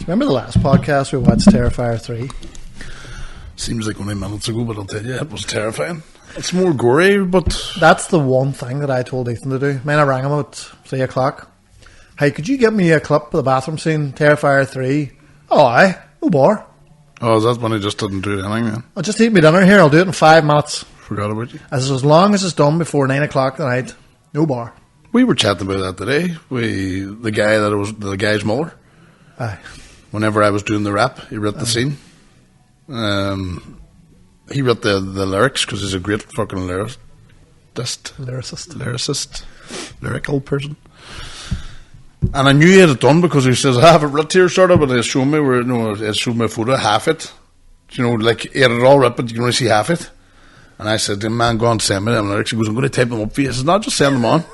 Remember the last podcast we watched Terrifier 3? Seems like only minutes ago, but I'll tell you, it was terrifying. It's more gory, but... That's the one thing that I told Ethan to do. Man, I rang him at 3 o'clock. Hey, could you get me a clip of the bathroom scene, Terrifier 3? Oh, aye. No bar. Oh, is that when he just didn't do anything then? I'll just eat my dinner here. I'll do it in 5 minutes. Forgot about you. As long as it's done before 9 o'clock tonight, no bar. We were chatting about that today. The guy's mother. Aye. Whenever I was doing the rap, he wrote the scene. He wrote the lyrics because he's a great fucking lyricist, lyrical person. And I knew he had it done because he says, I have it writ here, sort of, but he showed me a photo, half it. Like he had it all writ, but you can only see half it. And I said, man, go on, send me them lyrics. He goes, I'm going to type them up for you. He says, no, just send them on.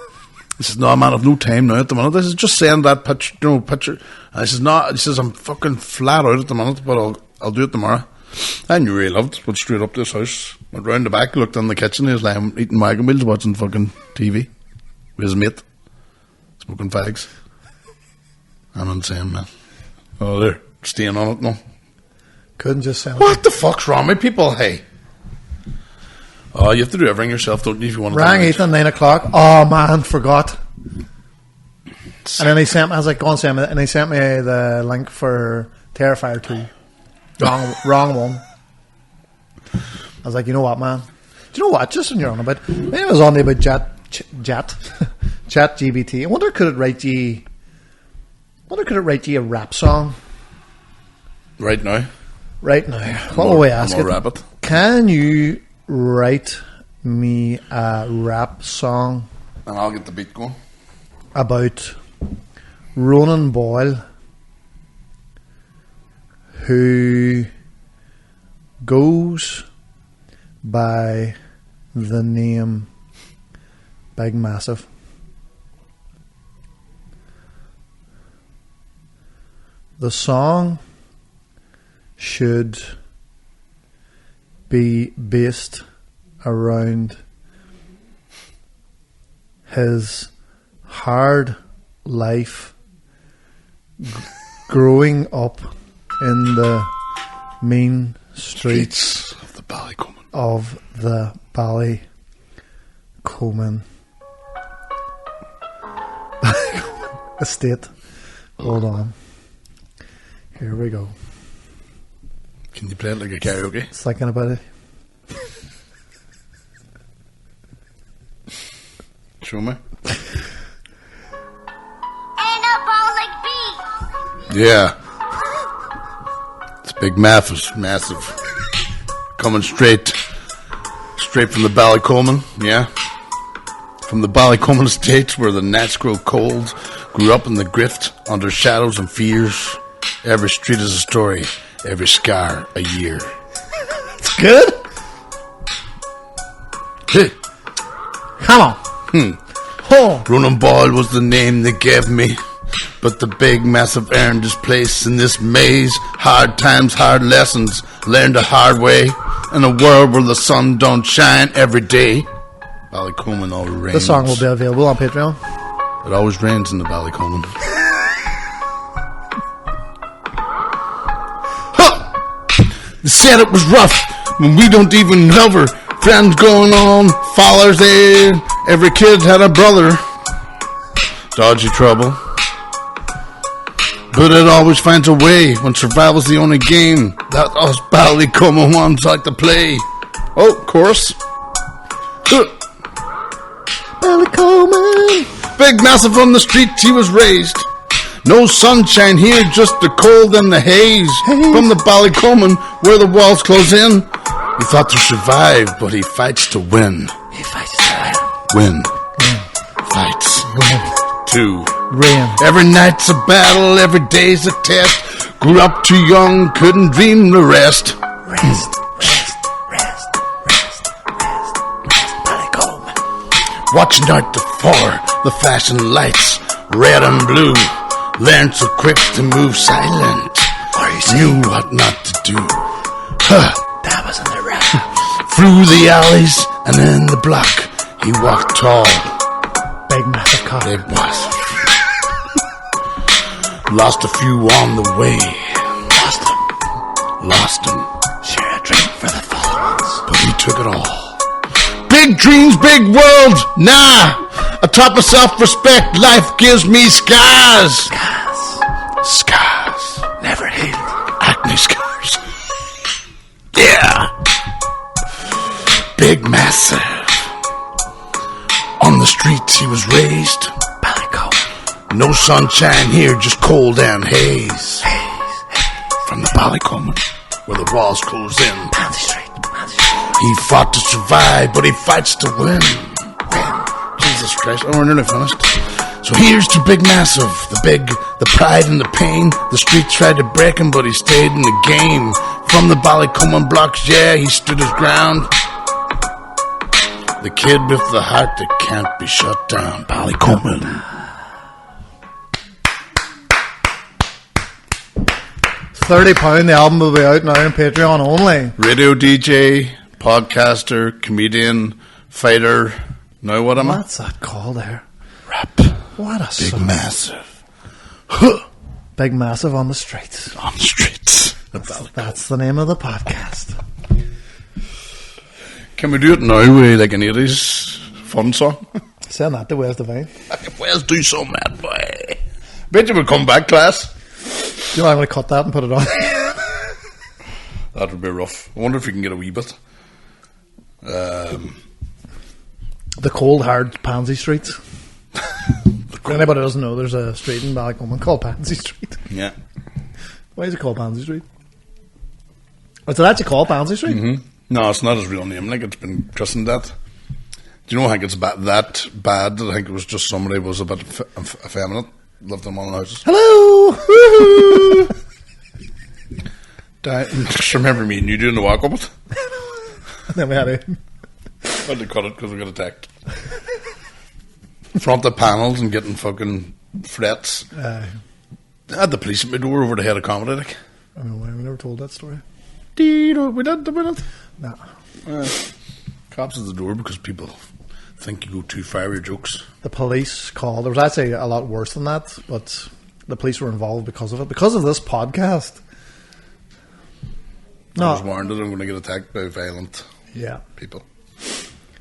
He says, no, man, I've no time now at the minute. I says, just send that picture. And I says, no, he says, I'm fucking flat out at the minute, but I'll do it tomorrow. I knew he loved it. Went straight up to his house, went round the back, looked in the kitchen. He was lying eating wagon wheels, watching fucking TV with his mate, smoking fags. I'm insane, man. Oh, they're staying on it now. Couldn't just sound. What the fuck's wrong with people? Hey. Oh, you have to do everything yourself, don't you? If you want to. Rang Ethan 9 o'clock. Oh man, forgot. And then he sent me. I was like, "Go on, send me." And he sent me the link for Terrifier 2. Wrong one. I was like, you know what, man? Do you know what? Just when you're on about, maybe it was on there about ChatGPT. I wonder could it write you a rap song right now? Right now, what will we ask it? Rap it? Can you write me a rap song? And I'll get the beat going. About Ronan Boyle, who goes by the name Big Massive. The song should be based around his hard life growing up in the mean streets of the Ballycoman. Estate. Hold on. Here we go. Can you play it like a karaoke? Thinking about it. Show me. Ain't no ball like B. Yeah. It's Big massive. Coming straight from the Ballycoman, yeah. From the Ballycoman estates where the nights grow cold, grew up in the grift under shadows and fears. Every street is a story, every scar a year. It's good. Hey. Come on. Oh. Ronan Boyle was the name they gave me, but the Big Massive earned his place in this maze. Hard times, hard lessons, learned the hard way. In a world where the sun don't shine every day. Ballycoman all rains. The song will be available on Patreon. It always rains in the Ballycoman. They said it was rough when we don't even love her. Friends going on, followers there. Every kid had a brother. Dodgy trouble. But it always finds a way when survival's the only game that us Ballycoman ones like to play. Oh, chorus. Ballycoman. Big Massive from the streets he was raised. No sunshine here, just the cold and the haze. From the Ballycoman where the walls close in. He thought to survive, but he fights to win. He fights to win. Fights. Win. To Rain. Every night's a battle, every day's a test. Grew up too young, couldn't dream the rest. Rest. Ballycoman. Watching out for the flashing lights, red and blue. Learned so quick to move silent. Knew what not to do. That was in the rap. Through the alleys and in the block, he walked tall. Big Massive cock. Big Massive. Lost a few on the way. Lost him. Share a drink for the fallen ones. But he took it all. Big dreams, big world. Nah. Atop of self-respect, life gives me scars. Scars. Never hated. Acne scars. Yeah. Big massive. On the streets he was raised. Ballycombe. No sunshine here, just cold and haze. From the Ballycombe, where the walls close in. Pansy Street. He fought to survive, but he fights to win. Jesus Christ, oh, we're nearly finished. So here's to Big Massive, the pride and the pain. The streets tried to break him, but he stayed in the game. From the Ballycombe blocks, yeah, he stood his ground. The kid with the heart that can't be shut down. Ballycombe. £30. The album will be out now on Patreon only. Radio DJ, podcaster, comedian, fighter. Now what am I? What's that called there? Rap. What a Big song. Massive. Big Massive on the streets. On the streets. That's the name of the podcast. Can we do it now with like an 80s fun song? Send that to Wes Devine. Let's do so, mad boy. Bet you will come back, class. You know, I'm going to cut that and put it on. That would be rough. I wonder if we can get a wee bit. The cold, hard Pansy Streets. If anybody doesn't know, there's a street in Ballycombe called Pansy Street. Yeah. Why is it called Pansy Street? Is it actually called Pansy Street? Mm-hmm. No, it's not his real name. Like, it's been christened that. Do you know, I think it's that bad that I think it was just somebody who was a bit effeminate, lived in one of the houses. Hello! Woohoo! Just remember me and you doing the walk up it. Then we had it. Had to cut it because we got attacked. Front the panels and getting fucking threats. I had the police at my door over the head of comedy. Like. I don't know why we never told that story. We did. No. Cops at the door because people think you go too far with your jokes. The police called. There was actually a lot worse than that, but the police were involved because of it. Because of this podcast. I was warned that I'm going to get attacked by violent people.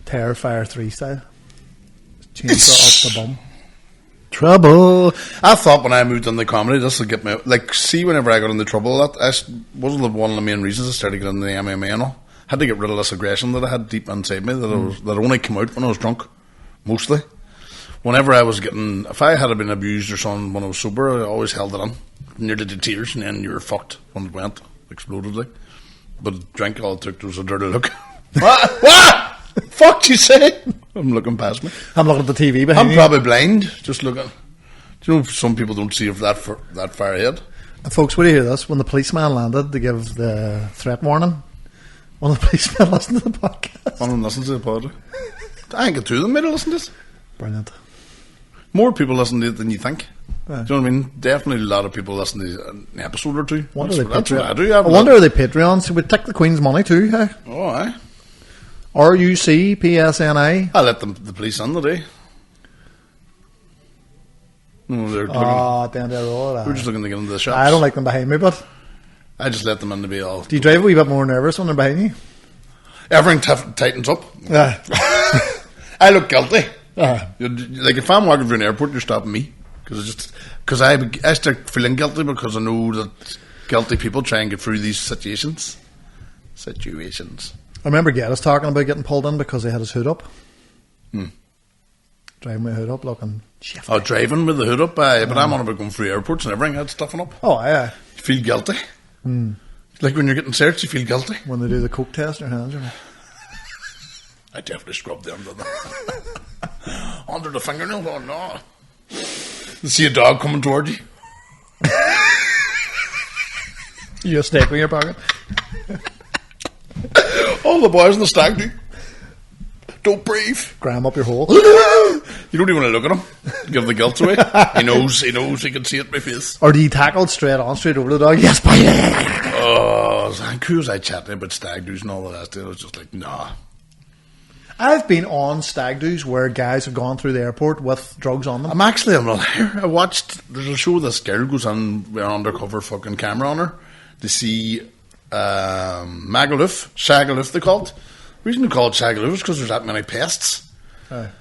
Terrifier 3 style. Chainsaw up the bum. Trouble. I thought when I moved into comedy, this would get me... Like, see, whenever I got into trouble, that wasn't one of the main reasons I started getting into the MMA and all. I had to get rid of this aggression that I had deep inside me that only came out when I was drunk, mostly. Whenever I was getting... If I had been abused or something when I was sober, I always held it in. Nearly to tears, and then you were fucked when it went. Exploded, like. But drink, all it took was a dirty look. What? Fuck you say? I'm looking past me. I'm looking at the TV behind I'm you. probably blind, just looking. Do you know some people don't see that far ahead? And folks, will you hear this? When the policeman landed to give the threat warning, one of the policemen listened to the podcast. One of them listens to the podcast. I think two of them might have listened to it. Brilliant. More people listen to it than you think. Yeah. Do you know what I mean? Definitely a lot of people listen to an episode or two. What are they That's what I do. I wonder are they Patreons who would take the Queen's money too, hey? Oh, aye. RUCPSNI. I let the police in today. No, they're looking. At the end of the road. We're just looking to get into the shops. I don't like them behind me, but I just let them in to be all. do you drive a wee bit more nervous when they're behind you? Everything tightens up. Yeah. I look guilty. Like if I'm walking through an airport, you're stopping me because I start feeling guilty because I know that guilty people try and get through these situations. I remember Geddes talking about getting pulled in because he had his hood up. Driving with a hood up, looking shifty. Oh, driving with the hood up, but I'm on about going through airports and everything. That's stuffing up. Oh, yeah. You feel guilty. Like when you're getting searched, you feel guilty. When they do the coke test in your hands, you know. I definitely scrubbed them under under the fingernail. Oh no! You see a dog coming towards you. You a steak in your pocket. All the boys in the stag do. Don't breathe. Gram up your hole. You don't even want to look at him. Give the guilt away. He knows he can see it in my face. Or do you tackle it straight over the dog? Yes, boy. Oh, who was I chatting about stag do's and all of that? I was just like, nah. I've been on stag do's where guys have gone through the airport with drugs on them. I'm not here. I watched, there's a show this girl goes on with an undercover fucking camera on her to see Shagaloof they call it. The reason they call it Shagaloof is because there's that many pests.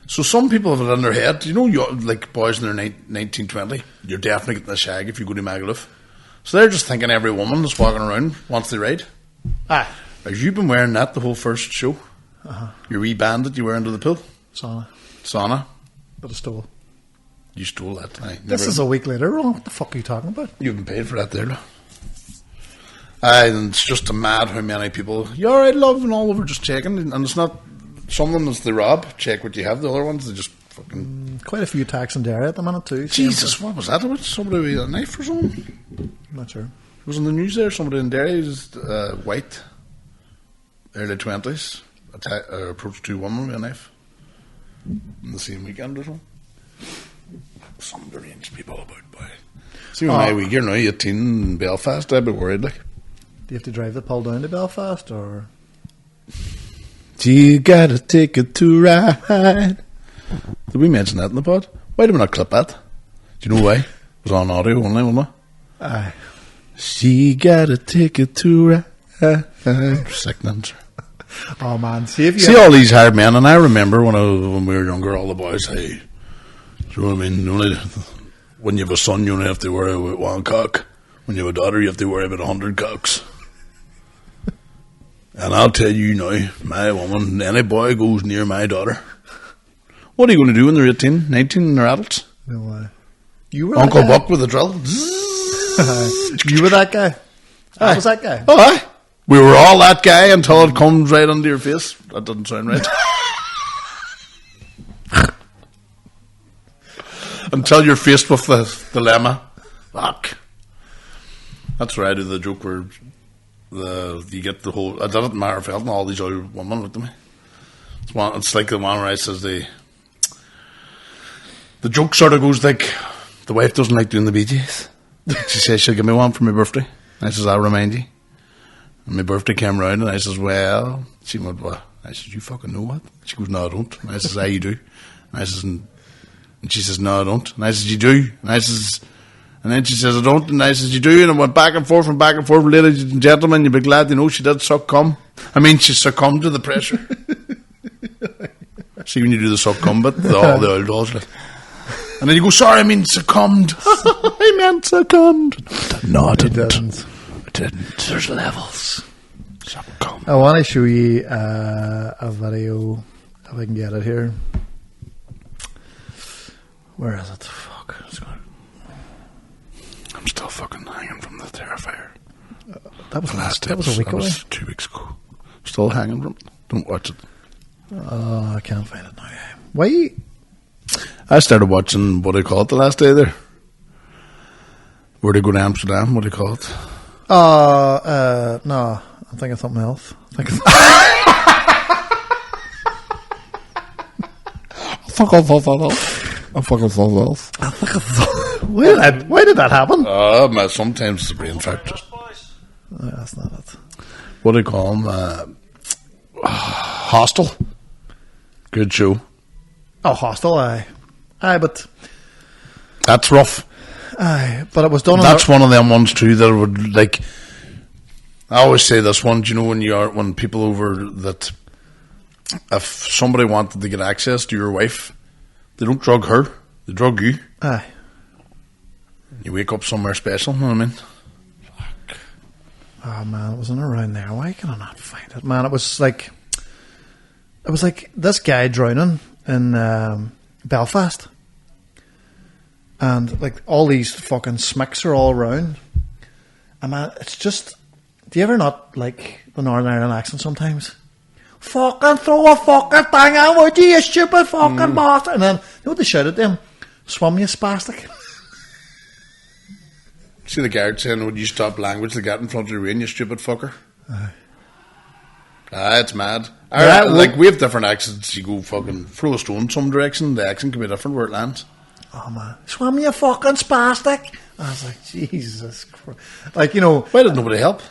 So some people have it in their head, like boys in their 1920, you're definitely getting a shag if you go to Magaluf. So they're just thinking every woman that's walking around wants to ride. Aye. Have you been wearing that the whole first show? Your wee band that you wear under the pool? Sauna. But I stole. You stole that. This is a week later, Roland. What the fuck are you talking about? You haven't paid for that there, no? And it's just mad how many people, you alright, love, and all over just checking. And it's not, some of them is the rob, check what you have. The other ones, they just fucking... Quite a few attacks in Derry at the minute, too. Jesus, what was that about? Somebody with a knife or something? I'm not sure. It was in the news there, somebody in Derry, was white, early 20s, approached two women with a knife in the same weekend or something. Some deranged people about, boy. See, when my week, 18 in Belfast, I'd be worried, like. Do you have to drive the pole down to Belfast, or...? You got a ticket to ride. Did we mention that in the pod? Why did we not clip that? Do you know why? It was on audio only, wasn't it? Aye. She got a ticket to ride. Sickening. Oh, man. See all these hired men, and I remember when we were younger, all the boys, hey, do you know what I mean? When you have a son, you only have to worry about one cock. When you have a daughter, you have to worry about 100 cocks. And I'll tell you now, my woman, any boy goes near my daughter, what are you going to do when they're 18, 19 and they're adults? No way. You were Uncle Buck with a drill. You were that guy? I was that guy. Oh, aye. We were all that guy until it comes right under your face. That doesn't sound right. Until you're faced with the dilemma. Fuck. That's where I do the joke where you get the whole... I did it in Marfeld and all these other women looked at me. It's like the one where I says the joke sort of goes like, the wife doesn't like doing the BJs. She says she'll give me one for my birthday. I says, I'll remind you. And my birthday came round and I says, well... She went, what? I says, you fucking know what? She goes, no, I don't. And I says, you do. And I says, and she says, no, I don't. And I says, you do. And I says... And then she says, I don't. And I says, you do. And I went back and forth. Ladies and gentlemen, you'll be glad to know she did succumb. She succumbed to the pressure. See, when you do the succumb bit, all the old dolls. Like. And then you go, sorry, I mean succumbed. I meant succumbed. No, I didn't. There's levels. Succumb. I want to show you a video, if I can get it here. Where is it? Fuck. I'm still fucking hanging from the Terrifier. That was last. That was a week away. 2 weeks ago. Still hanging from it. Don't watch it. Oh, I can't find it now. Why? I started watching, what do you call it, the last day there? Where they go to Amsterdam, what do you call it? No, I'm thinking of something else. Why did that happen? Sometimes it's a brain factor. No, that's not it. What do you call them? Hostel. Good show. Oh, Hostel, aye. Aye, but... That's rough. Aye, but it was done... That's one of them ones too that would, like... I always say this one, do you know when people over that... If somebody wanted to get access to your wife, they don't drug her, they drug you. Aye. You wake up somewhere special, you know what I mean? Fuck. Oh, man, it wasn't around there. Why can I not find it? Man, it was like this guy drowning in Belfast. And, like, all these fucking smicks are all around. And, man, it's just... Do you ever not like the Northern Ireland accent sometimes? Fucking throw a fucking thing out, would you stupid fucking bastard? And then, you know what they shout at them? Swum, you spastic. See the guard saying, would you stop language they got in front of your rain, you stupid fucker? It's mad. Like, we have different accents. You go fucking throw a stone some direction, the accent can be different where it lands. Oh, man. Swum, you fucking spastic. I was like, Jesus Christ. Like, you know... Why did nobody help?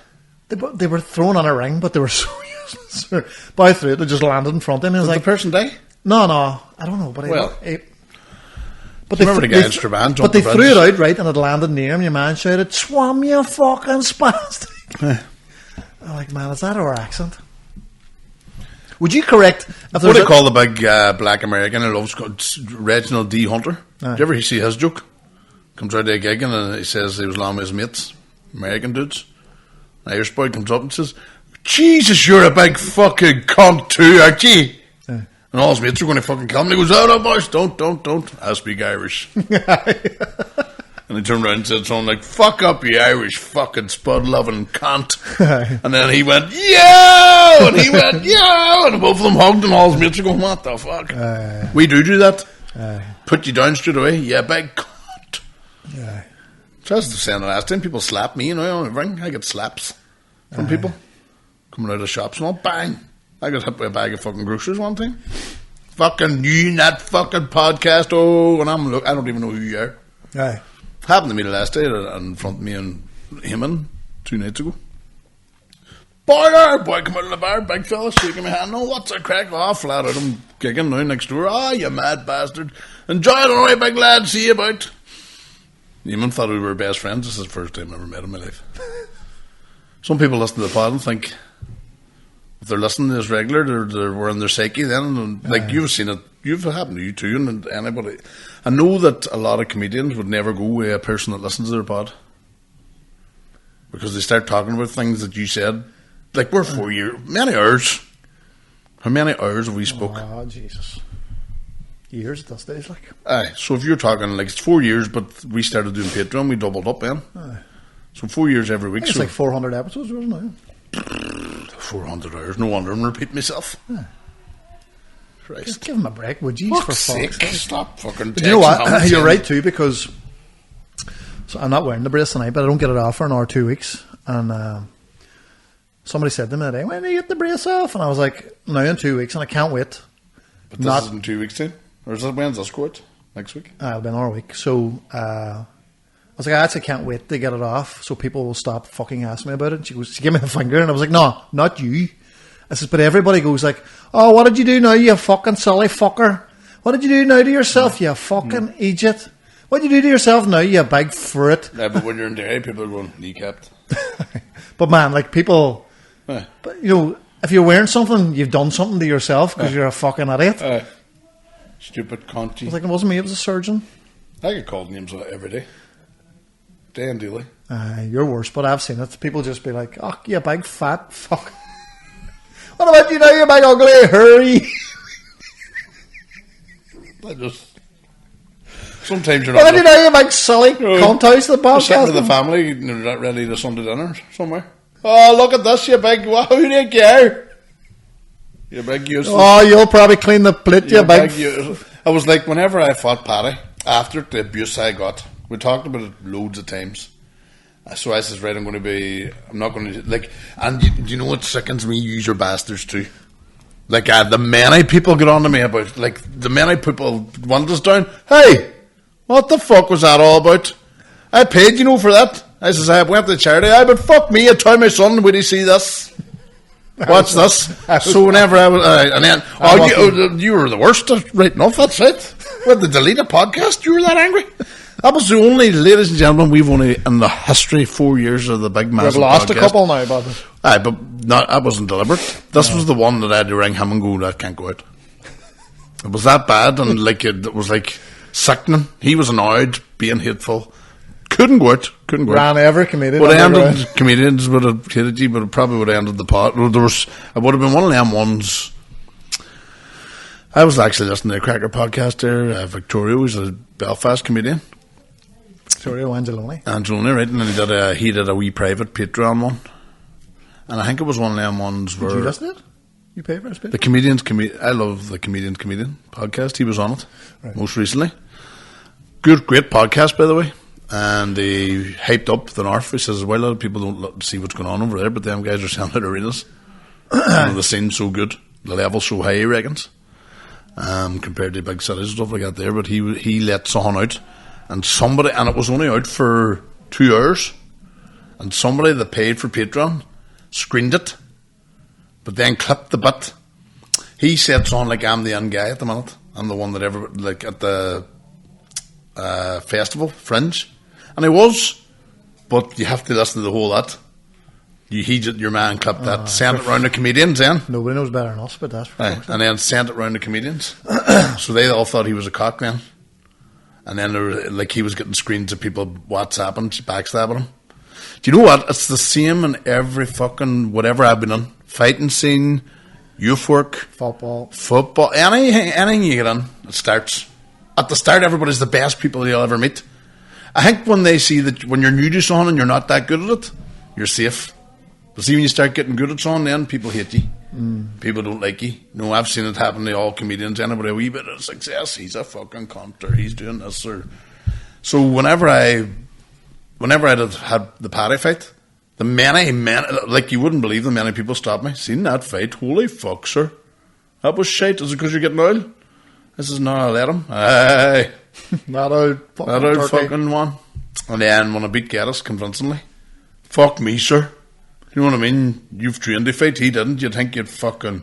They were thrown on a ring, but they were so Christmas. By through it, they just landed in front of him. He was Did like, the person die? no, I don't know. But but remember the guy in Strabane but they jumped the threw it bridge? out, right, and it landed near him. Your man shouted, "Swam, you fucking spastic." I'm like, man, is that our accent? Would you correct? If What there do was you call the big black American who loves Reginald D. Hunter? Aye. Did you ever see his joke? Comes out to a gig and he says he was along with his mates, American dudes. An Irish boy comes up and says, "Jesus, you're a big fucking cunt too, aren't you?" Aye. And all his mates are going to fucking kill him. And he goes, "Oh no, boys, don't. I speak Irish." And he turned around and said something like, "Fuck up, you Irish fucking spud-loving cunt." And then he went, "Yo!" And he went, "Yo!" And both of them hugged and all his mates are going, "What the fuck?" We do that. Put you down straight away. Yeah, big cunt. So I was saying the last time, people slap me, on a ring. I get slaps from people coming out of shops and all, bang. I got hit by a bag of fucking groceries one time. Fucking you in that fucking podcast. Oh, and I don't even know who you are. Aye. Happened to me the last day in front of me and him 2 nights ago. Boy come out of the bar, big fella, shaking my hand. "No, what's a crack?" "Oh, flat out, I'm gigging now next door." "Ah, you mad bastard. Enjoy it away, big lad, see you about." Eamon thought we were best friends. This is the first time I ever met in my life. Some people listen to the pod and think if they're listening to this regular, they're wearing their psyche then. And, like, you've seen it. You've happened to you too, and anybody. I know that a lot of comedians would never go with a person that listens to their pod because they start talking about things that you said. Like, we're 4 years. Many hours. How many hours have we spoke? Oh, Jesus. Years at this stage, like. Aye. So if you're talking, like, it's 4 years, but we started doing Patreon, we doubled up then. Aye. So 4 years every week. It's So like 400 episodes, wasn't it? 400 hours. No wonder I'm repeating myself. Christ. Just give him a break, would you? Fuck's For sake. fuck's sake. Stop fucking But you know texting what? Hamilton. You're right too, because so I'm not wearing the brace tonight, but I don't get it off for another 2 weeks. And somebody said to me today, "When do you get the brace off?" And I was like, "Now in 2 weeks," and I can't wait. But this is in 2 weeks' time? Or is that when's this quote? Next week? It'll be another week. So I was like, I actually can't wait to get it off so people will stop fucking asking me about it. And she gave me the finger, and I was like, "No, not you." I says, "But everybody goes like, oh, what did you do now, you fucking silly fucker? What did you do now to yourself, you fucking idiot? What did you do to yourself now, you big fruit?" Yeah, but when you're in Derry, people are going, kneecapped. But man, like people, Aye. but if you're wearing something, you've done something to yourself because you're a fucking idiot. Stupid cunt. I was like, it wasn't me, it was a surgeon. I get called names every day. Day and daily. You're worse, but I've seen it. People just be like, "Oh, you big fat fuck." What about you now, you big ugly hurry? I just... Sometimes you're What not... about you now, you big silly cunt house the You're sitting with the podcast? family, you're not ready to Sunday dinner somewhere. "Oh, look at this, you big... Who do you care? You big useless... Oh, you'll probably clean the plate, you big... I was like, whenever I fought Paddy, after the abuse I got, we talked about it loads of times. So I says, right, I'm not going to, like, and do you know what sickens me? You your bastards too. Like, the many people get on to me about, like, the many people want us down. Hey, what the fuck was that all about? I paid, for that. I says, I went to charity. But fuck me, I told my son, would he see this? Watch this. So whenever I was, and then, you were the worst. Right enough, that's it. With the delete a podcast, you were that angry. That was the only, ladies and gentlemen, we've only, in the history, 4 years of the big massive We've lost podcast. a couple now, but... Aye, but that wasn't deliberate. This was the one that I had to ring him and go, "That can't go out." It was that bad, and like it was like sickening. He was annoyed, being hateful. Couldn't go out. Ran every comedian. Would have underground. ended comedians would have hated you, but it probably would have ended the pot. Well, it would have been one of them ones. I was actually listening to a cracker podcast there. Victoria was a Belfast comedian. Sorry, Angeloni. Angeloni, right? And then he did a wee private Patreon one. And I think it was one of them ones where... Did you listen to it? You pay for it? The Comedian's I love the Comedian podcast. He was on it most recently. Great podcast, by the way. And he hyped up the North. He says, well, a lot of people don't see what's going on over there, but them guys are selling out arenas. The scene's so good. The level's so high, he reckons. Compared to big cities and stuff like that there. But he let someone out. And it was only out for 2 hours. And somebody that paid for Patreon screened it but then clipped the bit. He said something like, I'm the young guy at the minute. I'm the one that ever, like, at the festival, Fringe. And he was, but you have to listen to the whole lot. Your man clipped that, sent it round the comedians then. Nobody knows better than us, but that's for Aye, and then sent it round the comedians. So they all thought he was a cock then. And then, like, he was getting screens of people WhatsApping, backstabbing him. Do you know what? It's the same in every fucking whatever I've been in. Fighting scene, youth work, football, anything you get in, it starts. At the start, everybody's the best people you'll ever meet. I think when they see that when you're new to something and you're not that good at it, you're safe. But see, when you start getting good at something, then people hate you. People don't like you. No, I've seen it happen to all comedians. Anybody a wee bit of success, he's a fucking cunt, or he's doing this, or... So whenever I had the Paddy fight, the many, like, you wouldn't believe the many people stopped me. Seen that fight? Holy fuck, sir. That was shite. Is it because you're getting oil? This is not a let him. Aye. Not out fucking one. And then when I beat Geddes convincingly, fuck me, sir. You know what I mean? You've trained to fight, he didn't. You'd think you'd fucking...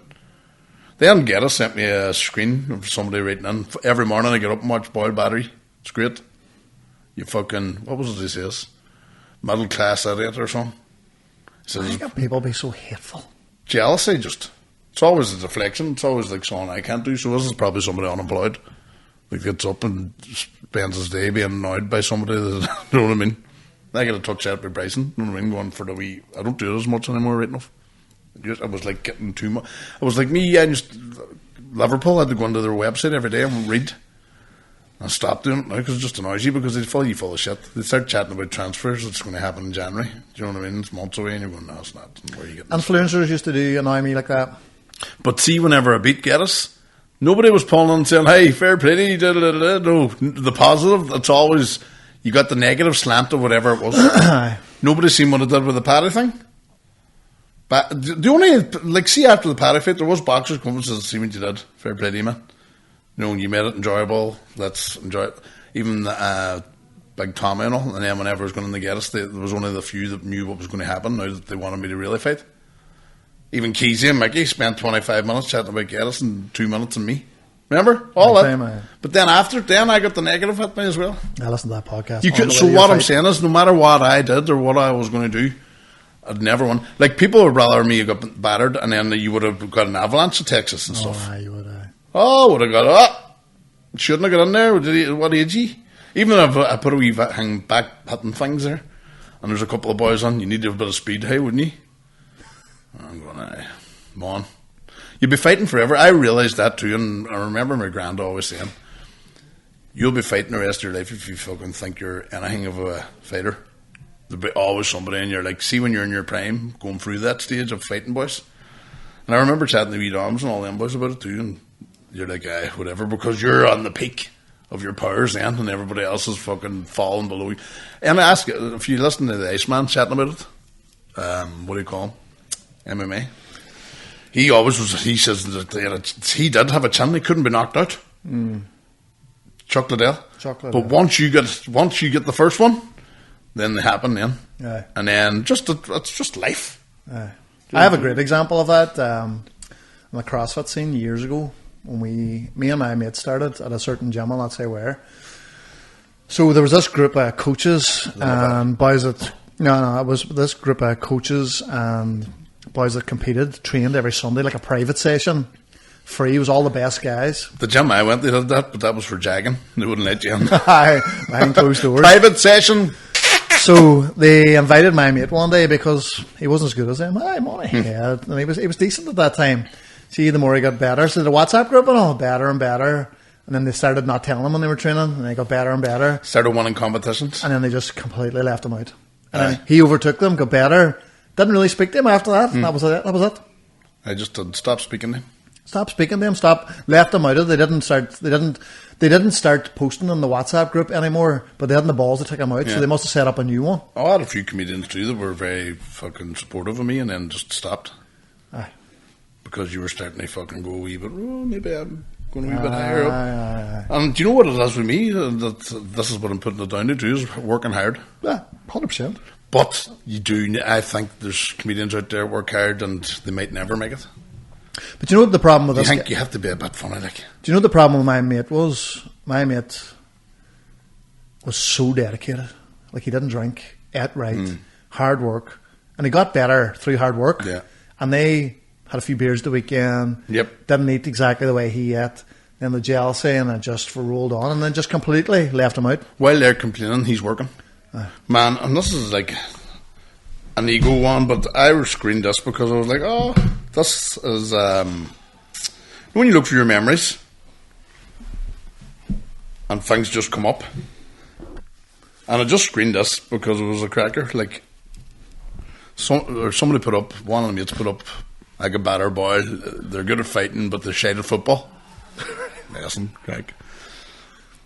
Then Geddes sent me a screen of somebody writing in. Every morning I get up and watch Boiled Battery. It's great. You fucking... What was it he says? Middle class idiot or something. He says... Why can people be so hateful? Jealousy, just. It's always a deflection. It's always like something I can't do. So this is probably somebody unemployed. That gets up and spends his day being annoyed by somebody that... You know what I mean? I get a touch out by Bryson. You know what I mean? Going for the wee... I don't do it as much anymore right enough. I was like getting too much. I was like me, Liverpool, I had to go into their website every day and read. I stopped doing it now because it just annoys you, because they fill you full of shit. They start chatting about transfers that's going to happen in January. Do you know what I mean? It's months away and you're going, no, it's not. Where are you getting Influencers used to annoy me like that. But see, whenever I beat Geddes, nobody was pulling and saying, hey, fair play to you, no. The positive, it's always, you got the negative slant or whatever it was. Nobody seen what I did with the Paddy thing. But the only, like, see, after the Paddy fight, there was boxers coming and said, see what you did, fair play to you, man. You know, you made it enjoyable, let's enjoy it. Even Big Tommy and all, and then whenever I was going to get us, there was only the few that knew what was going to happen now that they wanted me to really fight. Even Keezy and Mickey spent 25 minutes chatting about Geddes and 2 minutes on me. Remember? All that. But then after, I got the negative at me as well. I listened to that podcast. So what I'm saying is, no matter what I did or what I was going to do, I'd never won. Like, people would rather me have got battered and then you would have got an avalanche of Texas and stuff. You would have. Oh, would have got, shouldn't have got in there. What age you? Even if I put a wee hang back hitting things there, and there's a couple of boys on, you need to have a bit of speed, hey, wouldn't you? I'm going, come on. You'd be fighting forever. I realised that too, and I remember my grand always saying, you'll be fighting the rest of your life if you fucking think you're anything of a fighter. There'll be always somebody, and you're like, see when you're in your prime, going through that stage of fighting boys. And I remember chatting to wee Doms and all them boys about it too, and you're like, whatever, because you're on the peak of your powers then, and everybody else is fucking falling below you. And I ask, if you listen to the Iceman chatting about it, what do you call him? MMA. He always was, he says that he did have a chin, he couldn't be knocked out. Chuck Liddell. But once you get the first one, then they happen then. Aye. And then it's just life. Aye. I have a great example of that in the CrossFit scene years ago when me and my mate started at a certain gym, I'll not say where. So there was this group of coaches and boys that it was this group of coaches and boys that competed, trained every Sunday like a private session. Free, it was all the best guys. The gym I went, they did that, but that was for jagging. They wouldn't let you in. Behind closed doors. Private session. So they invited my mate one day because he wasn't as good as them. Money. Yeah, and he was decent at that time. See, the more he got better. So the WhatsApp group and all, better and better. And then they started not telling him when they were training, and they got better and better. Started winning competitions. And then they just completely left him out. And then he overtook them, got better. Didn't really speak to him after that. That was it. I just did stop speaking to him. Stopped speaking to him. Left him out of it. They didn't start posting in the WhatsApp group anymore, but they hadn't the balls to take him out, so they must have set up a new one. I had a few comedians too that were very fucking supportive of me and then just stopped. Aye. Because you were starting to fucking go a wee bit, maybe I'm going a wee bit higher up. And do you know what it is with me? That this is what I'm putting it down to too, is working hard. Yeah, 100%. But you do. I think there's comedians out there work hard and they might never make it. But you know what the problem with I this? think you have to be a bit funny, like. Do you know what the problem with my mate was? My mate was so dedicated. Like, he didn't drink, ate right, hard work, and he got better through hard work. Yeah. And they had a few beers the weekend. Yep. Didn't eat exactly the way he ate. Then the jealousy and it just rolled on, and then just completely left him out. While they're complaining, he's working. Man, and this is like an ego one, but I screened this because I was like, oh, this is when you look for your memories and things just come up. And I just screened this because it was a cracker. Like, somebody put up, one of the mates put up, like a batter boy, they're good at fighting, but they're shite at football. Listen, crack.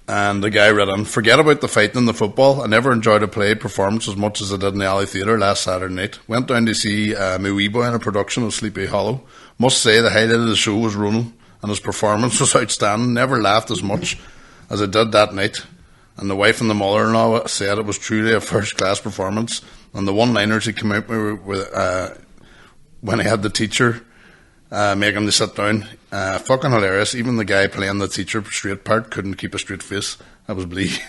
And the guy read on, forget about the fighting and the football. I never enjoyed a play performance as much as I did in the Alley Theatre last Saturday night. Went down to see my wee boy in a production of Sleepy Hollow. Must say the highlight of the show was Ronan, and his performance was outstanding. Never laughed as much as I did that night. And the wife and the mother-in-law said it was truly a first-class performance. And the one-liners he came out with when he had the teacher make him to sit down, fucking hilarious. Even the guy playing the teacher straight part couldn't keep a straight face. That was bleak.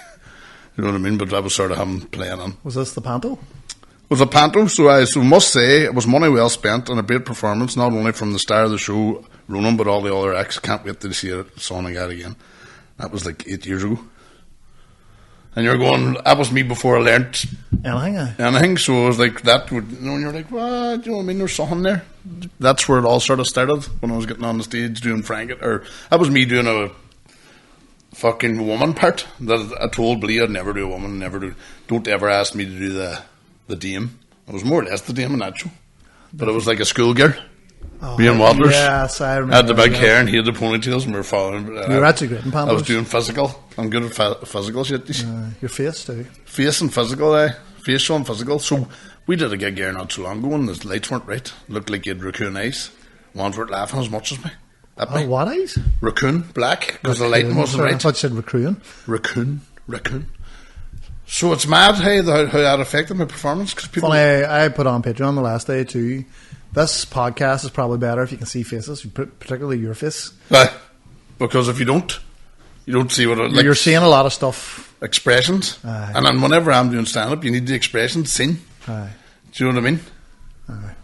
You know what I mean? But that was sort of him playing on. Was this the panto? It was a panto, so I must say it was money well spent and a great performance, not only from the star of the show, Ronan, but all the other acts. Can't wait to see it song again. That was like 8 years ago. And you're going, that was me before I learnt anything. So it was like that would, you know, and you're like, well, do you know what I mean? There's something there. That's where it all sort of started when I was getting on the stage doing Frank. Or that was me doing a fucking woman part that I told Blee I'd never do a woman, don't ever ask me to do the dame. I was more or less the dame in that show. But it was like a schoolgirl. Ian Watlers. Yes, I remember. Had the big hair and he had the ponytails and we were following. You were actually great in pantos. I was doing physical. I'm good at physical shit. Your face too. Face and physical, facial and physical. So we did a gig here not so long ago and the lights weren't right. Looked like you had raccoon eyes. Ones weren't laughing as much as me. What eyes? Raccoon, black, because the lighting wasn't right. I thought you said raccoon. Raccoon. So it's mad, hey, how that affected my performance. Cause people Funny, I put on Patreon the last day too. This podcast is probably better if you can see faces, particularly your face. Because if you don't see what it like. You're seeing a lot of stuff. Expressions. Aye. And then whenever I'm doing stand-up, you need the expressions seen. Aye. Do you know what I mean? Aye.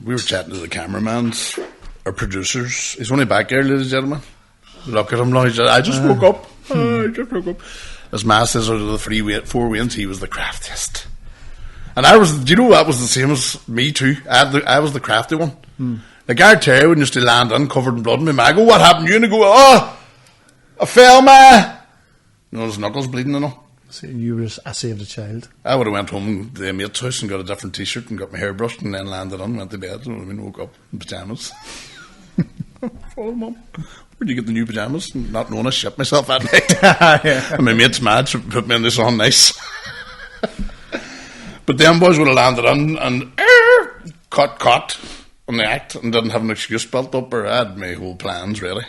We were chatting to the cameramans, our producers. He's only back there, ladies and gentlemen. Look at him now. I just woke up. As Ma says, out of the 4 wins, he was the craftiest. And I was, do you know that was the same as me too? I was the crafty one. The guard Terry would used to land in covered in blood and I go, what happened? You and I go, oh, I fell, ma. You know, his knuckles bleeding and all. So I saved a child. I would have went home to the mate's house and got a different t-shirt and got my hair brushed and then landed on, went to bed, and woke up in pyjamas. Oh, Mum, where'd you get the new pyjamas? Not knowing I shit myself that night. Yeah. And my mate's mad, so put me in this on nice. But them boys would have landed on and caught on the act and didn't have an excuse built up, or I had my whole plans really.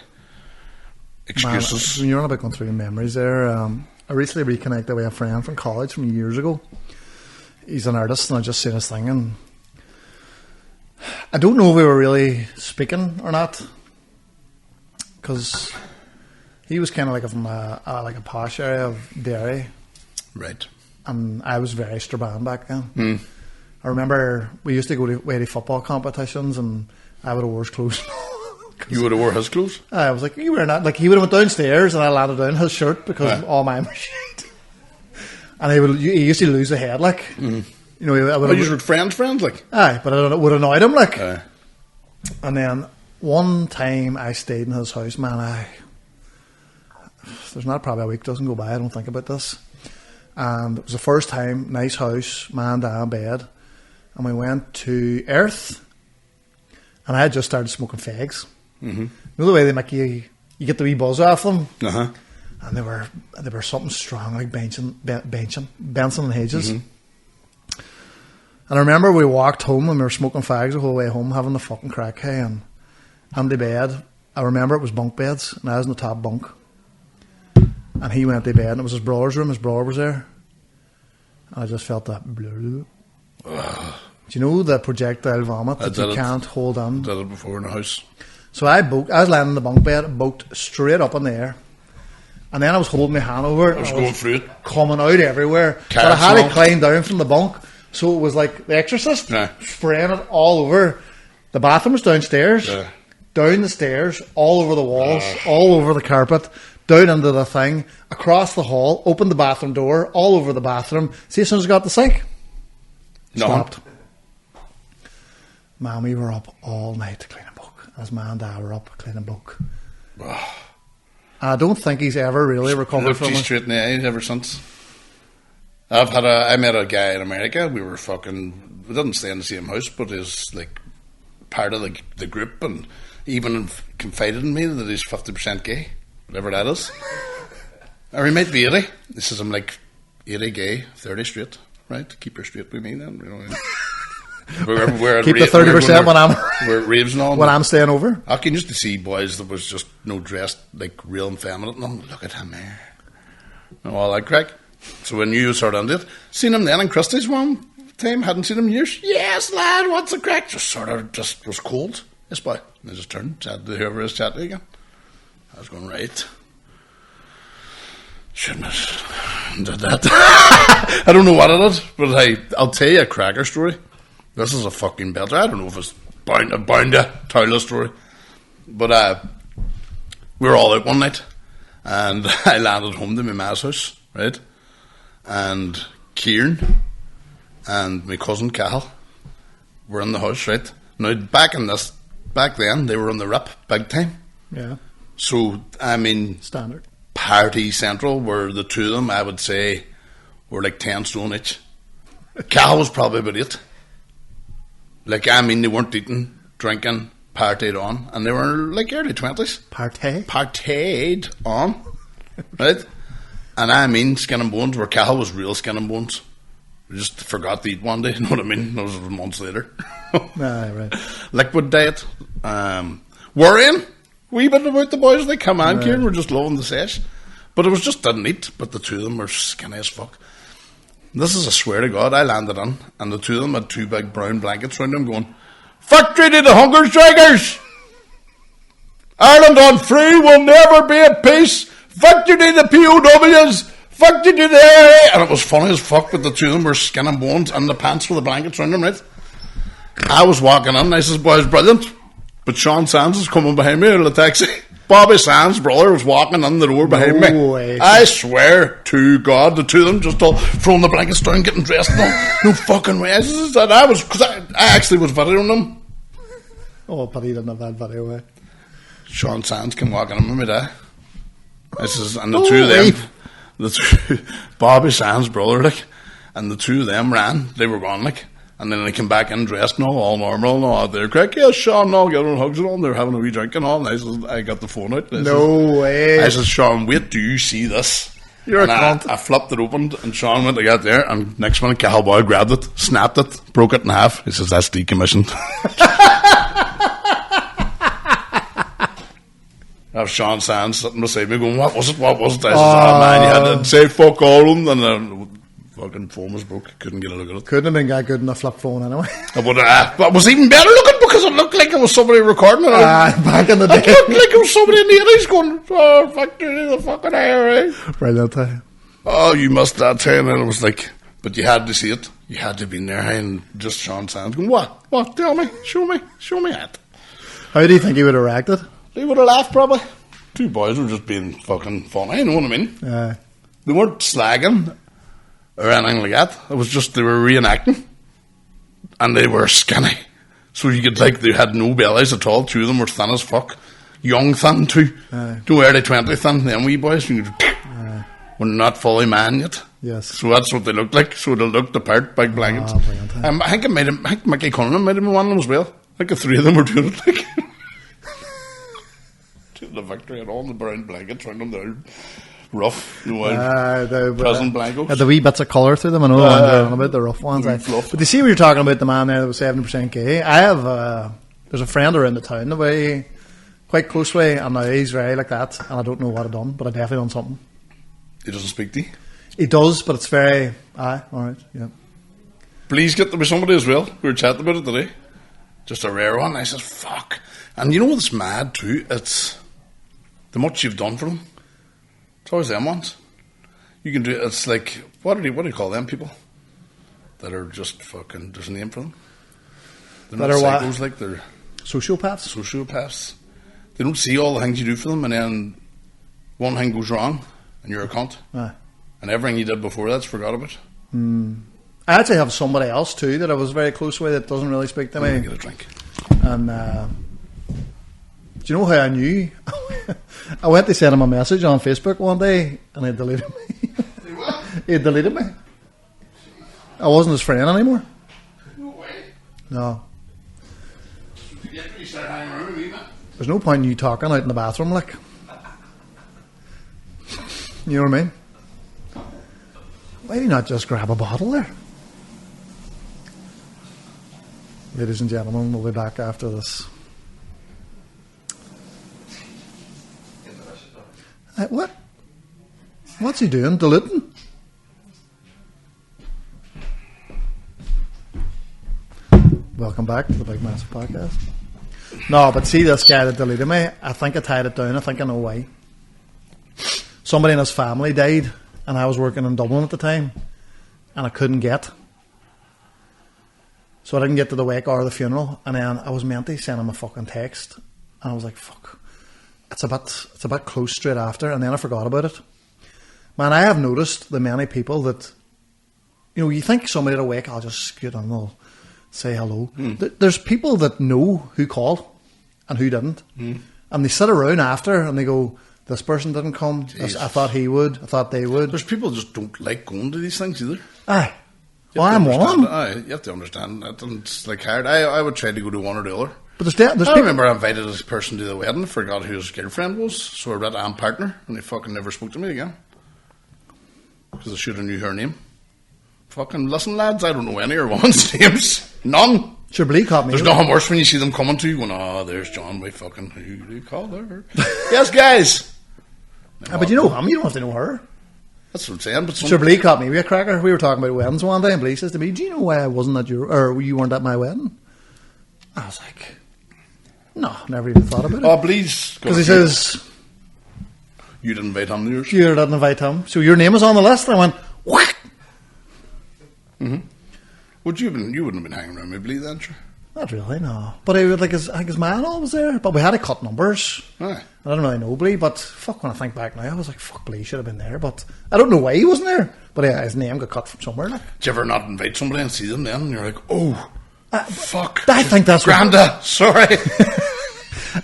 Excuses. Man, when you're on about going through memories there, I recently reconnected with a friend from college from years ago. He's an artist and I just seen his thing and I don't know if we were really speaking or not because he was kind of like from like a posh area of Derry. Right. And I was very Strabane back then. I remember we used to go to football competitions and I would have wore his clothes. You would have wore his clothes? I was like, you wearing that? Like he would have went downstairs and I landed down his shirt because all mine were shit. And he used to lose the head, like. You know, I would you were friends, like? Aye, but it would annoy him, like. Aye. And then one time I stayed in his house, man, there's not probably a week doesn't go by I don't think about this. And it was the first time, nice house, man down bed, and we went to Earth, and I had just started smoking fags. You know the way they make you get the wee buzz off them, and they were something strong like Benson and Hedges. And I remember we walked home and we were smoking fags the whole way home, having the fucking crack, hey, and on the bed. I remember it was bunk beds, and I was in the top bunk. And he went to bed, and it was his brother's room. His brother was there. I just felt that blue. Do you know the projectile vomit that you can't hold on? Did it before in the house. So I was lying in the bunk bed, booked straight up in the air. And then I was holding my hand over it. I was going through it. Coming out everywhere. But I had to climb down from the bunk. So it was like The Exorcist. Yeah. Spraying it all over. The bathroom was downstairs. Yeah. Down the stairs. All over the walls. All over the carpet. Down into the thing. Across the hall. Opened the bathroom door. All over the bathroom. See, as soon as I got the sink. No. Stopped. Man, we were up all night to clean a book. As my and Dad were up cleaning a book. I don't think he's ever really recovered from it. Straight in the eyes ever since. I met a guy in America. We didn't stay in the same house, but he's like part of the group, and even confided in me that he's 50% gay, whatever that is. Or he might be 80. He says I'm like 80 gay, 30 straight. Right? Keep her straight with me then. You know. We're Keep the 30% we're at raves and all. When I'm staying over. I can used to see boys that was just dressed like real effeminate, and I'm look at him there, and all that crack. So when you sort of ended, seen him then in Christie's one time, hadn't seen him in years. Yes, lad, what's the crack? Just was cold. Yes, boy. And I just turned, chatted to whoever is chatting again. I was going right. Shouldn't have did that. I don't know what it is, but I'll tell you a cracker story. This is a fucking belter. I don't know if it's bound to tell a story. But we were all out one night, and I landed home to my ma's house, right? And Kieran and my cousin Cahill were in the house, right? Now, back then, they were on the rip big time. Yeah. So, I mean... Standard. Party Central, were the two of them, I would say, were like 10 stone each. Cahill was probably about 8. Like, I mean, they weren't eating, drinking, partied on, and they were like early 20s. Partied on, right? And I mean, skin and bones, where Cahill was real skin and bones. We just forgot to eat one day, you know what I mean? That was months later. Right. Liquid diet. Worrying wee bit about the boys. They come on, Kieran, we're just loving the sesh. But it was just didn't eat, but the two of them were skinny as fuck. This is a swear to God, I landed on, and the two of them had 2 big brown blankets around them going, "Factory to the hunger strikers! Ireland on free will never be at peace! Factory to the POWs! Factory to the AA!" And it was funny as fuck, but the two of them were skin and bones, and the pants with the blankets around them, right? I was walking in, and I says, "Boys, brilliant." But Sean Sands is coming behind me out of the taxi. Bobby Sands' brother was walking in the door behind me. Way. I swear to God, the two of them just all throwing the blankets down, getting dressed and all. No fucking way. Because I actually was videoing them. Oh, but he didn't have that video away. Sean Sands came walking in with me there. And the two of them, Bobby Sands' brother, like, and the two of them ran. They were gone, like. And then they came back in dressed and all normal and all out there. Crack, yeah, Sean, and all getting hugs and all. And they were having a wee drink and all. And I got the phone out. Way. I said, "Sean, wait, do you see this?" You're a cunt. I flipped it open, and Sean went to get there. And next minute, Cahill boy grabbed it, snapped it, broke it in half. He says, "That's decommissioned." I have Sean Sands sitting beside me going, "What was it? What was it?" I says, "Oh man, you had to say fuck all of them." And fucking phone was broke. Couldn't get a look at it. Couldn't have been that good in a flip phone anyway. But it was even better looking because it looked like it was somebody recording it. Back in the day. It looked like it was somebody in the 80s going, "Oh, factory to the fucking IRA." Brilliant. Oh, you must that time. And it was like, but you had to see it. You had to be there. And just Sean Sands going, What? Tell me. Show me it. How do you think he would have reacted? They would have laughed probably. Two boys were just being fucking funny, you know what I mean? They weren't slagging or anything like that. It was just they were reenacting, and they were skinny, so you could they had no bellies at all. Two of them were thin as fuck, young thin too, no early 20 thin. Them wee boys were not fully man yet. Yes, so that's what they looked like. So they looked apart, big blankets. I think Mickey Cunningham might have been one of them as well. I think the three of them were doing it like. To the victory and all the brown blankets around them. They're rough, prison blankets. Had the wee bits of colour through them. I know about the rough ones. But you see, we were talking about the man there that was 70% gay. I have there's a friend around the town, the way quite close way, and now he's very like that. And I don't know what I've done, but I definitely done something. He doesn't speak to you? He does, but it's very Aye, alright, yeah. Please get there with somebody as well. We were chatting about it today. Just a rare one. I said, fuck. And you know what's mad too? It's the much you've done for them. It's always them ones. You can do it. It's like, what do you call them people? That are just fucking, there's a name for them. They're That not are what? psychos, like they're Sociopaths? sociopaths. They don't see all the things you do for them, and then one thing goes wrong, and you're a cunt. Aye. And everything you did before that's forgot about. I actually have somebody else too that I was very close with that doesn't really speak to I'm gonna me. get a drink. And do you know how I knew? I went to send him a message on Facebook one day and he deleted me. He deleted me. I wasn't his friend anymore. No way. No. You start hanging around with me, man. There's no point in you talking out in the bathroom, like. You know what I mean? Why do you not just grab a bottle there? Ladies and gentlemen, we'll be back after this. What? What's he doing? Deleting? Welcome back to the Big Massive Podcast. No, but see this guy that deleted me, I think I tied it down. I think I know why. Somebody in his family died, and I was working in Dublin at the time, and I couldn't get. So I didn't get to the wake or the funeral, and then I was meant to send him a fucking text, and I was like, fuck, it's a bit close straight after, and then I forgot about it. Man, I have noticed the many people that, you know, you think somebody at a wake, I'll just scoot on and I'll say hello. There's people that know who called and who didn't, and they sit around after and they go, this person didn't come, I thought he would, I thought they would. There's people that just don't like going to these things either. Aye. Well, I'm one of them. You have to understand that. And it's like hard. I would try to go to one or the other. But there's I people. remember I invited this person to the wedding, forgot who his girlfriend was, so I read Ann partner, and they fucking never spoke to me again. Because I should have knew her name. Fucking, listen lads, I don't know any of one's names. None. Sure, Blee caught me. There's nothing worse when you see them coming to you going, oh, there's John, we fucking, who do you call her? Yes, guys. But you know him, you don't have to know her. That's what I'm saying. But Sure, Blee caught me. We had cracker. We were talking about weddings one day, and Blee says to me, do you know why I wasn't at your, or you weren't at my wedding? I was like, no, never even thought about it. Oh, please. Because he says, you didn't invite him to yours. you didn't invite him. So your name was on the list. And I went, what? Would you wouldn't have been hanging around with Blee then, sure? Not really, no. But I would like I think his man all was there. But we had to cut numbers. Aye. I don't really know Blee, but fuck, when I think back now, I was like, fuck, Blee should have been there. But I don't know why he wasn't there. But yeah, his name got cut from somewhere. Like. Did you ever not invite somebody and see them then? And you're like, oh, fuck. I think that's Granda, sorry.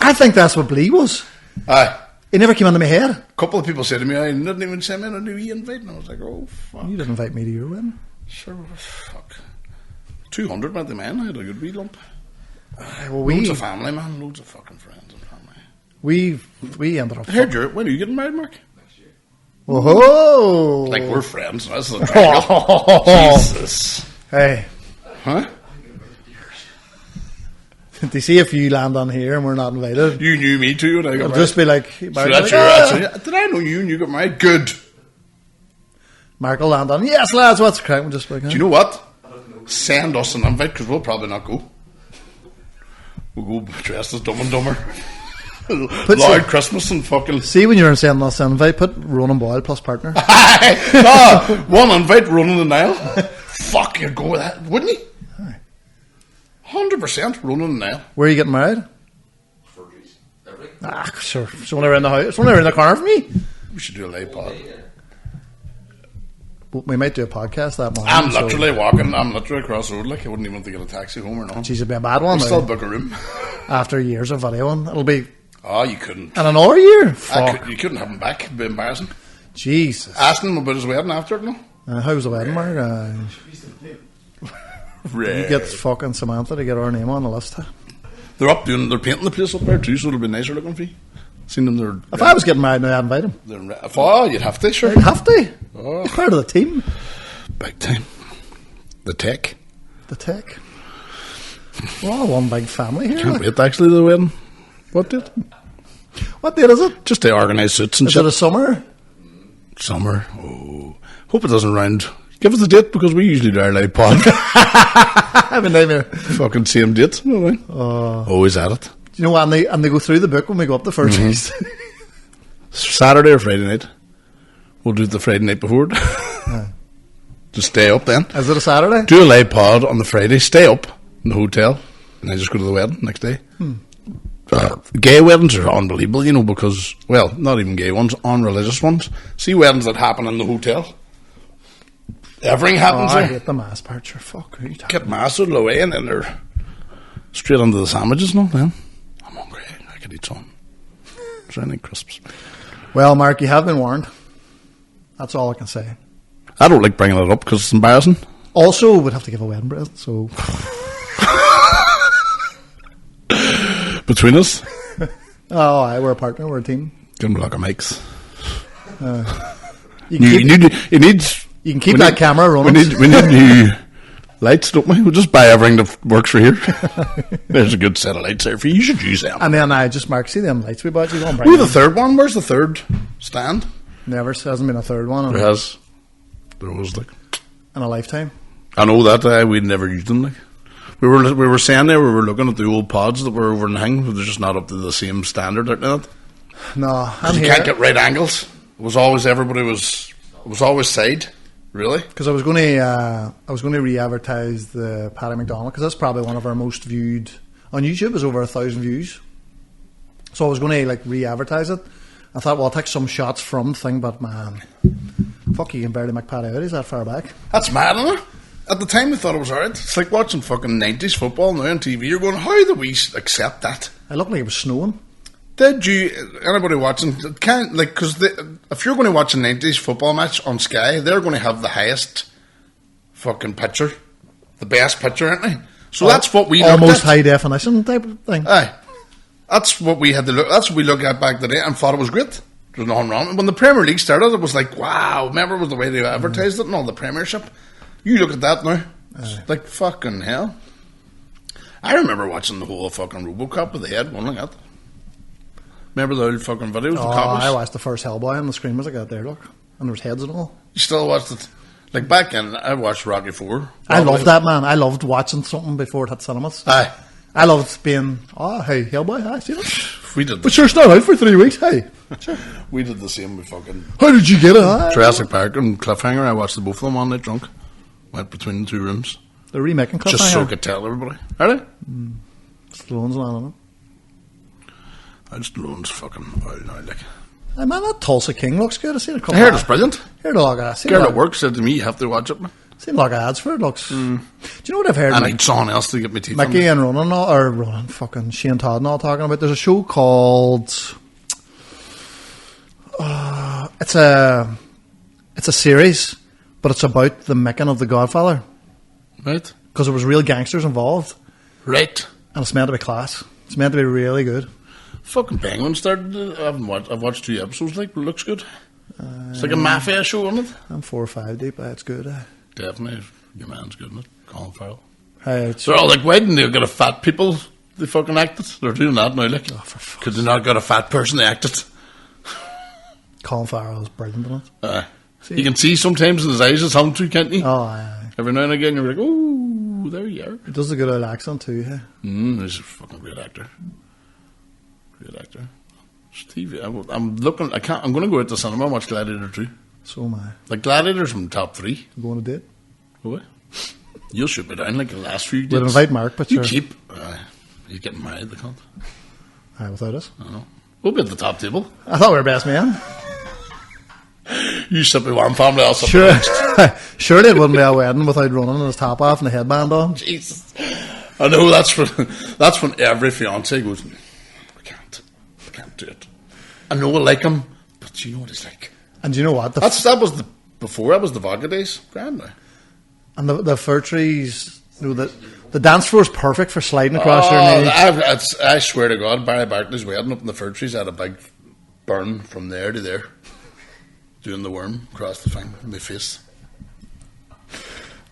I think that's what Blee was. Aye. It never came into my head. A couple of people said to me, I didn't even send me a new invite. And I was like, oh, fuck. You didn't invite me to your wedding. Sure, fuck. 200 went the men. I had a good wee lump. Well, Loads of family, man. Loads of fucking friends and family. we ended up. I heard when are you getting married, Mark? Whoa! Like, we're friends. That's the triangle. Jesus. Hey, Huh? to see if you land on here and we're not invited, You knew me too when I got it'll married. just be like, So that's did I know you and you got married? Good. Mark will land on. Yes, lads, what's the crack? We'll just be like, Do you know what? Send us an invite because we'll probably not go. We'll go dressed as Dumb and Dumber. Lord Christmas and fucking. See when you're sending us an invite, put Ronan Boyle plus partner. One invite running the Nile. Fuck, you'd go with that, wouldn't you? 100% running the Nile. Where are you getting married? Sure. It's only around the house. It's only around the corner for me. We should do a live pod. We might do a podcast that morning. I'm literally walking. I'm literally across the road. Like I wouldn't even have to get a taxi home or nothing. She's a bit a bad one. We'll still book a room. After years of videoing, it'll be. Oh, you couldn't. And another year. Fuck. You couldn't have him back. It'd be embarrassing. Jesus. Asking him about his wedding after it, no? How was the wedding, Mark? You get fucking Samantha to get our name on the list. Huh? They're painting the place up there too, so it'll be nicer looking for you. Seen them, If I was getting married now, I'd invite him. You'd have to, sure. I'd have to. Oh. He's part of the team. Big time. The tech. The tech. We're all one big family here. Can't wait, actually, the wedding. What date? What date is it? Just to organise suits and Is shit. it a summer? Summer. Oh. Hope it doesn't round Give us a date because we usually do our live pod. I have a nightmare. Fucking same date. You know what I mean? Always at it. Do you know what? And they go through the book when we go up the first week. Saturday or Friday night. We'll do it the Friday night before. Just stay up then. Is it a Saturday? Do a live pod on the Friday. Stay up in the hotel. And then just go to the wedding next day. Gay weddings are unbelievable, you know, because, well, not even gay ones, unreligious ones. See weddings that happen in the hotel. Everything happens I there. hate the mass part. Sure, fuck. Who are you talking Get mastered away and then they're straight onto the sandwiches, no? Then I'm hungry. I could eat some. Is there any crisps? Well, Mark, you have been warned. That's all I can say. I don't like bringing it up because it's embarrassing. Also, we'd have to give a wedding present, so... Between us, we're a partner, we're a team. give him a look of mics. You can keep that camera running. We need new lights, don't we? We'll just buy everything that works for here. There's a good set of lights there for you. You should use them. And then Mark, see them lights we bought? You go and bring Ooh, them. the third one. Where's the third stand? Never, hasn't been a third one There has. There was like in a lifetime. I know that we'd never used them. Like we were saying there, we were looking at the old pods that were over in Hing, but they're just not up to the same standard, aren't they? No, You can't get right angles. It was always always side. Really? Because I was going to re-advertise the Paddy McDonald, because that's probably one of our most viewed on YouTube. Is over 1,000 views. So I was going to re-advertise it. I thought, well, I'll take some shots from the thing, but man, fuck, you can barely make Paddy out. He's that far back. That's mad, isn't it? At the time, we thought it was alright. It's like watching fucking 90s football now on TV. You're going, how do we accept that? It looked like it was snowing. Did you, anybody watching, because if you're going to watch a 90s football match on Sky, they're going to have the highest fucking picture, the best picture, aren't they? So that's what we almost high definition type of thing. Aye. That's what we had to look, that's what we looked at back today and thought it was great. There's nothing wrong. When the Premier League started, it was like, wow, remember it was the way they advertised it and all the Premiership? You look at that now. It's like fucking hell. I remember watching the whole fucking RoboCop with the head going like that. Remember the old fucking videos? Oh, I watched the first Hellboy and the screen was like that there, look. And there was heads and all. You still watched it? Like back in, I watched Rocky 4. I loved that, man. I loved watching something before it hit cinemas. Aye. I loved being, hey, Hellboy, I see that. We did But sure, it's not out for 3 weeks, hey. Sure. We did the same with fucking How did you get it? Jurassic Park and Cliffhanger. I watched the both of them one night drunk. Went between the two rooms. They're remaking Cliffhanger. Just so I could tell everybody. Are they? Stallone's on it. I just Stallone's fucking old now, like. Hey man, that Tulsa King looks good. I've seen a couple. I heard it's brilliant. Heard a lot of ads. Girl at work said to me, you have to watch it, man. Seen a lot of ads for it. Looks. Do you know what I've heard? I need someone else to get me teeth Mickey on. and Ronan, fucking Shane Todd and all talking about. There's a show called. It's a series, but it's about the making of The Godfather. Right. Because there was real gangsters involved. Right. And it's meant to be class. It's meant to be really good. Fucking Penguin started. I've watched 2 episodes. Like, it looks good. It's like a mafia show, isn't it? I'm 4 or 5 deep. It's good. Definitely. Your man's good, isn't it? Colin Farrell. Hey, They're all like, why didn't they get a fat people? They fucking acted. They're doing that now, like. Because they not got a fat person, they acted. Colin Farrell is brilliant in it. You can see sometimes in his eyes it's something too, can't you? Oh, aye. Every now and again you're like, oh, there you are. He does a good old accent too, yeah. He's a fucking great actor. Great actor. It's TV. I'm looking. I'm going to go out to cinema and watch Gladiator 2. So am I. Like Gladiator's from top 3. I'm going to date. What? You'll shoot me down like the last few days. We'll invite Mark, but you sure. keep. He's getting married, the cunt. Aye, without us. I don't know. We'll be at the top table. I thought we were best man. You sit with one family, I'll sit Sure. with the next. Surely it wouldn't be a wedding without running his top off and the headband on. Jesus. I know that's when every fiance goes, I can't do it. I know I like him, but you know what it's like. And do you know what? That was the vodka days. Grand now. And the fir trees, the dance floor is perfect for sliding across your knees. I swear to God, Barry Bartley's wedding up in the fir trees had a big burn from there to there. Doing the worm across the thing in my face.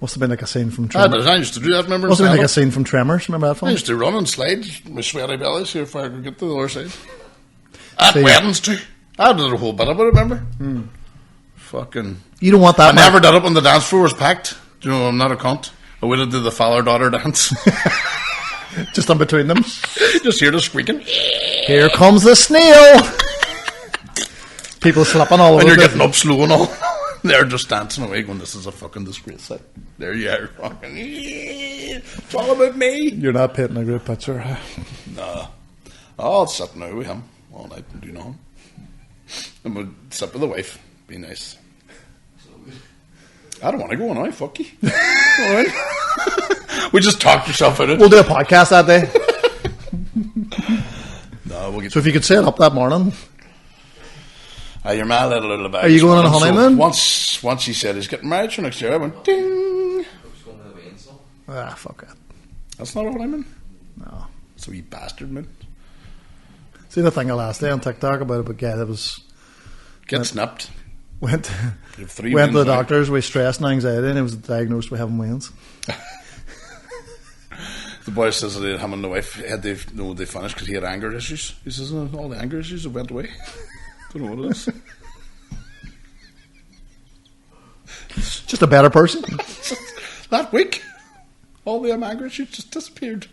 Must have been like a scene from Tremors. I used to do that, remember? Must have been like a scene from Tremors, remember that I film? used to run and slide my sweaty belly, see if I could get to the other side. At See. weddings too. I did a whole bit of it, remember? fucking... You don't want that. I never did it when the dance floor was packed. Do you know, I'm not a cunt. I would have did the father-daughter dance. Just in between them. Just hear the squeaking. Here comes the snail. People slapping all over. And you're the- getting up slow and all. They're just dancing away going, this is a fucking disgrace. Like, there you are. Fucking, it's all about me. You're not painting a great picture. Nah. I'll sit now with him all night and do nothing. And we'll sit with the wife. Be nice. I don't want to go now. Fuck you. All right. We just talked yourself out of it. We'll do a podcast that day. No, we'll get... So if you could set up that morning. Your man let a little bit. Are you going on a honeymoon? So once he said he's getting married for next year, I went, ding. Ah, fuck it. That's not a honeymoon. No. It's a wee bastard, man. See the thing I last day on TikTok about a guy that was... Get snapped. Went You have 3 went to the wins now. doctors with stress and anxiety, and he was diagnosed with having wins. The boy says that him and the wife they finished because he had anger issues. He says all the anger issues have went away. Don't know what it is. Just a better person. That week, all the anger issues just disappeared.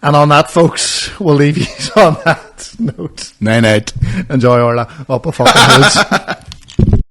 And on that, folks, we'll leave you on that note. Night. Enjoy Orla. Up a fucking hoods.